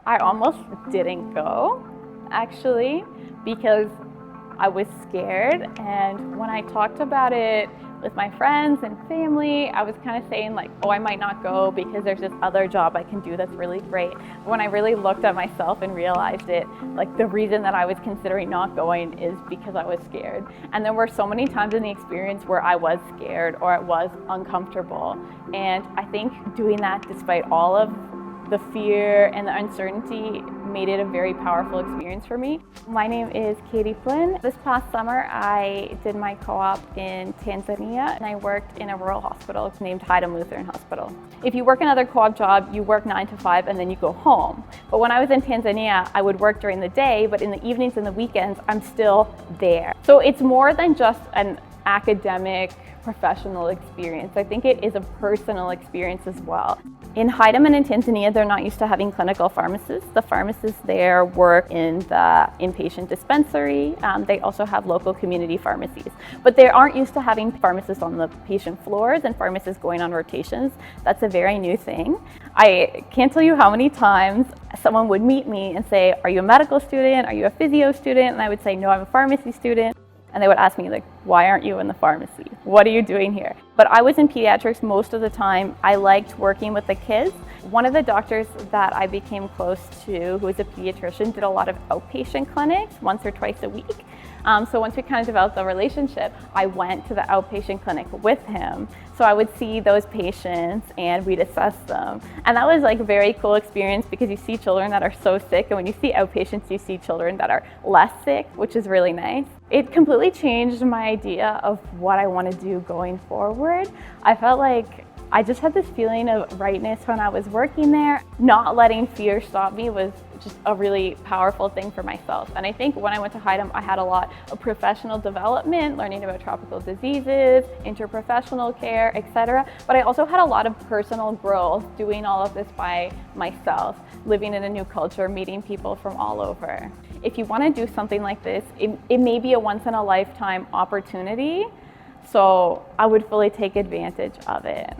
I almost didn't go, actually, because I was scared. And when I talked about it with my friends and family, I was kind of saying like, oh, I might not go because there's this other job I can do that's really great. But when I really looked at myself and realized it, like the reason that I was considering not going is because I was scared. And there were so many times in the experience where I was scared or it was uncomfortable. And I think doing that despite all of the fear and the uncertainty made it a very powerful experience for me. My name is Katie Flynn. This past summer, I did my co-op in Tanzania, and I worked in a rural hospital named Haydom Lutheran Hospital. If you work another co-op job, you work 9 to 5 and then you go home. But when I was in Tanzania, I would work during the day, but in the evenings and the weekends, I'm still there. So it's more than just an academic, professional experience. I think it is a personal experience as well. In Haydom and in Tanzania, they're not used to having clinical pharmacists. The pharmacists there work in the inpatient dispensary. They also have local community pharmacies. But they aren't used to having pharmacists on the patient floors and pharmacists going on rotations. That's a very new thing. I can't tell you how many times someone would meet me and say, are you a medical student? Are you a physio student? And I would say, no, I'm a pharmacy student. And they would ask me like, why aren't you in the pharmacy? What are you doing here? But I was in pediatrics most of the time. I liked working with the kids. One of the doctors that I became close to, who was a pediatrician, did a lot of outpatient clinics once or twice a week. So once we kind of developed a relationship, I went to the outpatient clinic with him. So I would see those patients and we'd assess them. And that was like a very cool experience because you see children that are so sick, and when you see outpatients, you see children that are less sick, which is really nice. It completely changed my idea of what I want to do going forward. I felt like I just had this feeling of rightness when I was working there. Not letting fear stop me was just a really powerful thing for myself. And I think when I went to Haydom, I had a lot of professional development, learning about tropical diseases, interprofessional care, etc. But I also had a lot of personal growth doing all of this by myself, living in a new culture, meeting people from all over. If you want to do something like this, it may be a once-in-a-lifetime opportunity. So I would fully take advantage of it.